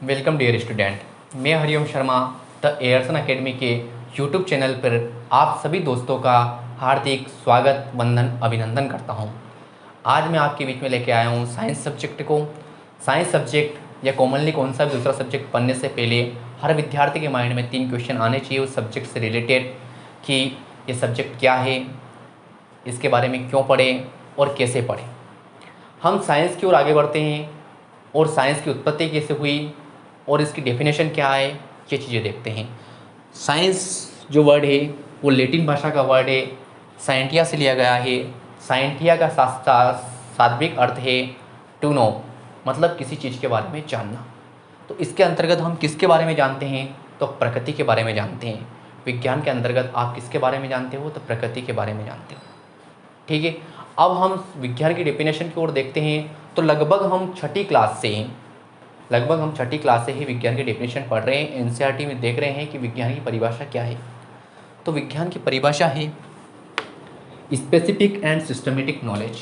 Welcome dear student. मैं Hariom Sharma the Airson academy के YouTube channel पर आप सभी दोस्तों का हार्दिक स्वागत वंदन अभिनंदन करता हूं। आज मैं आपके बीच में लेके आया हूं साइंस सब्जेक्ट को। साइंस सब्जेक्ट या कॉमनली कौन सा भी दूसरा सब्जेक्ट पढ़ने से पहले हर विद्यार्थी के माइंड में 3 क्वेश्चन आने चाहिए उस सब्जेक्ट से रिलेटेड कि ये सब्जेक्ट क्या है, इसके बारे में क्यों पढ़ें और कैसे पढ़ें। हम साइंस की ओर आगे बढ़ते हैं और साइंस की उत्पत्ति कैसे हुई और इसकी डेफिनेशन क्या है, ये चीज़ें देखते हैं। साइंस जो वर्ड है वो लैटिन भाषा का वर्ड है, साइंटिया से लिया गया है। साइंटिया का शाब्दिक अर्थ है टू नो, मतलब किसी चीज़ के बारे में जानना। तो इसके अंतर्गत हम किसके बारे में जानते हैं, तो प्रकृति के बारे में जानते हैं। विज्ञान के अंतर्गत आप किसके बारे में जानते हो, तो प्रकृति के बारे में जानते हो। ठीक है, अब हम विज्ञान की डेफिनेशन की ओर देखते हैं। तो लगभग हम छठी क्लास से ही विज्ञान की डेफिनेशन पढ़ रहे हैं। एनसीईआरटी में देख रहे हैं कि विज्ञान की परिभाषा क्या है। तो विज्ञान की परिभाषा है स्पेसिफिक एंड सिस्टमेटिक नॉलेज।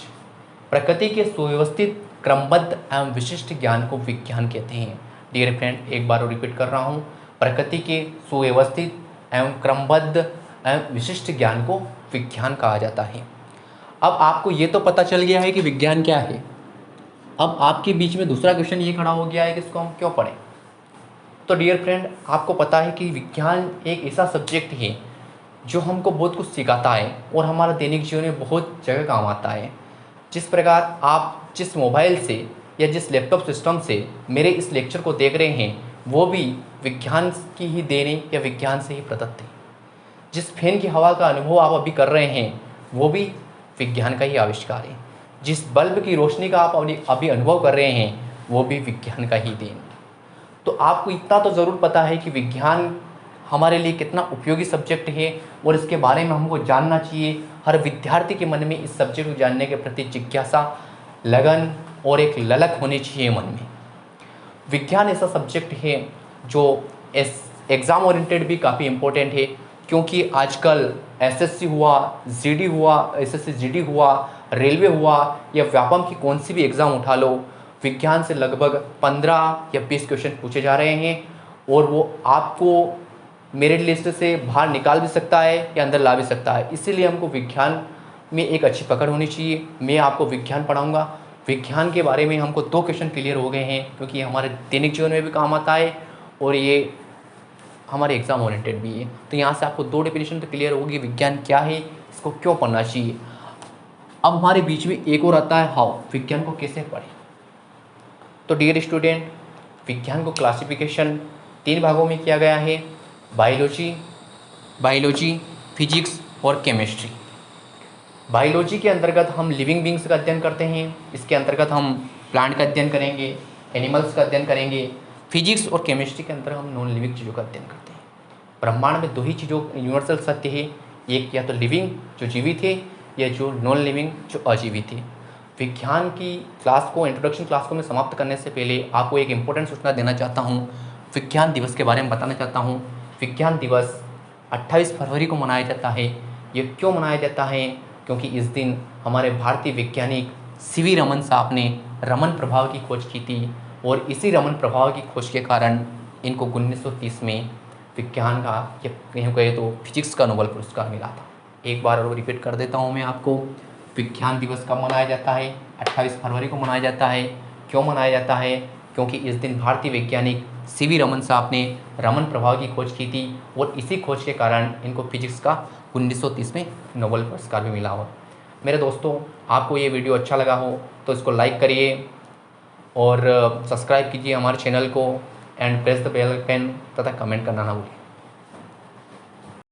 प्रकृति के सुव्यवस्थित, क्रमबद्ध एवं विशिष्ट ज्ञान को विज्ञान कहते हैं। डियर फ्रेंड, एक बार और रिपीट कर रहा हूँ, प्रकृति के सुव्यवस्थित एवं क्रमबद्ध एवं विशिष्ट ज्ञान को विज्ञान कहा जाता है। अब आपको ये तो पता चल गया है कि विज्ञान क्या है। अब आपके बीच में दूसरा क्वेश्चन ये खड़ा हो गया है कि इसको हम क्यों पढ़ें। तो डियर फ्रेंड, आपको पता है कि विज्ञान एक ऐसा सब्जेक्ट है जो हमको बहुत कुछ सिखाता है और हमारा दैनिक जीवन में बहुत जगह काम आता है। जिस प्रकार आप जिस मोबाइल से या जिस लैपटॉप सिस्टम से मेरे इस लेक्चर को देख रहे हैं, वो भी विज्ञान की ही देन है या विज्ञान से ही प्रदत्त है। जिस फैन की हवा का अनुभव आप अभी कर रहे हैं, वो भी विज्ञान का ही आविष्कार है। जिस बल्ब की रोशनी का आप अभी अनुभव कर रहे हैं, वो भी विज्ञान का ही देन। तो आपको इतना तो ज़रूर पता है कि विज्ञान हमारे लिए कितना उपयोगी सब्जेक्ट है और इसके बारे में हमको जानना चाहिए। हर विद्यार्थी के मन में इस सब्जेक्ट को जानने के प्रति जिज्ञासा, लगन और एक ललक होनी चाहिए मन में। विज्ञान ऐसा सब्जेक्ट है जो एग्ज़ाम ओरिएंटेड भी काफ़ी इम्पोर्टेंट है, क्योंकि आजकल एसएससी हुआ, जीडी हुआ, एसएससी जीडी हुआ, रेलवे हुआ या व्यापम की कौन सी भी एग्ज़ाम उठा लो, विज्ञान से लगभग 15 या 20 क्वेश्चन पूछे जा रहे हैं और वो आपको मेरिट लिस्ट से बाहर निकाल भी सकता है या अंदर ला भी सकता है। इसीलिए हमको विज्ञान में एक अच्छी पकड़ होनी चाहिए। मैं आपको विज्ञान पढ़ाऊँगा। विज्ञान के बारे में हमको 2 क्वेश्चन क्लियर हो गए हैं, क्योंकि ये हमारे दैनिक जीवन में भी काम आता है और ये हमारे एग्ज़ाम ओरिएंटेड भी है। तो यहाँ से आपको 2 डेफिनेशन तो क्लियर होगी, विज्ञान क्या है, इसको क्यों पढ़ना चाहिए। अब हमारे बीच में एक और आता है हाउ, विज्ञान को कैसे पढ़ें। तो डियर स्टूडेंट, विज्ञान को क्लासिफिकेशन 3 भागों में किया गया है, बायोलॉजी, फिजिक्स और केमिस्ट्री। बायोलॉजी के अंतर्गत हम लिविंग बींग्स का अध्ययन करते हैं। इसके अंतर्गत हम प्लांट का अध्ययन करेंगे, एनिमल्स का अध्ययन करेंगे। फिजिक्स और केमिस्ट्री के अंतर्गत हम नॉन लिविंग चीज़ों का अध्ययन करते हैं। ब्रह्मांड में 2 ही चीज़ों यूनिवर्सल सत्य है, एक या तो लिविंग जो जीवित है या जो नॉन लिविंग जो अजीवित है। विज्ञान की क्लास को, इंट्रोडक्शन क्लास को मैं समाप्त करने से पहले आपको एक इम्पोर्टेंट सूचना देना चाहता हूँ। विज्ञान दिवस के बारे में बताना चाहता हूँ। विज्ञान दिवस 28 फरवरी को मनाया जाता है। ये क्यों मनाया जाता है, क्योंकि इस दिन हमारे भारतीय वैज्ञानिक सीवी रमन साहब ने रमन प्रभाव की खोज की थी और इसी रमन प्रभाव की खोज के कारण इनको 1930 में विज्ञान का या कहीं कहे तो फिजिक्स का नोबेल पुरस्कार मिला था। एक बार और रिपीट कर देता हूँ मैं आपको। विज्ञान दिवस कब मनाया जाता है, 28 फरवरी को मनाया जाता है। क्यों मनाया जाता है, क्योंकि इस दिन भारतीय वैज्ञानिक सीवी रमन साहब ने रमन प्रभाव की खोज की थी और इसी खोज के कारण इनको फिजिक्स का 1930 में नोबेल पुरस्कार भी मिला हुआ। मेरे दोस्तों, आपको ये वीडियो अच्छा लगा हो तो इसको लाइक करिए और सब्सक्राइब कीजिए हमारे चैनल को and press the bell icon तथा कमेंट करना ना भूलिए।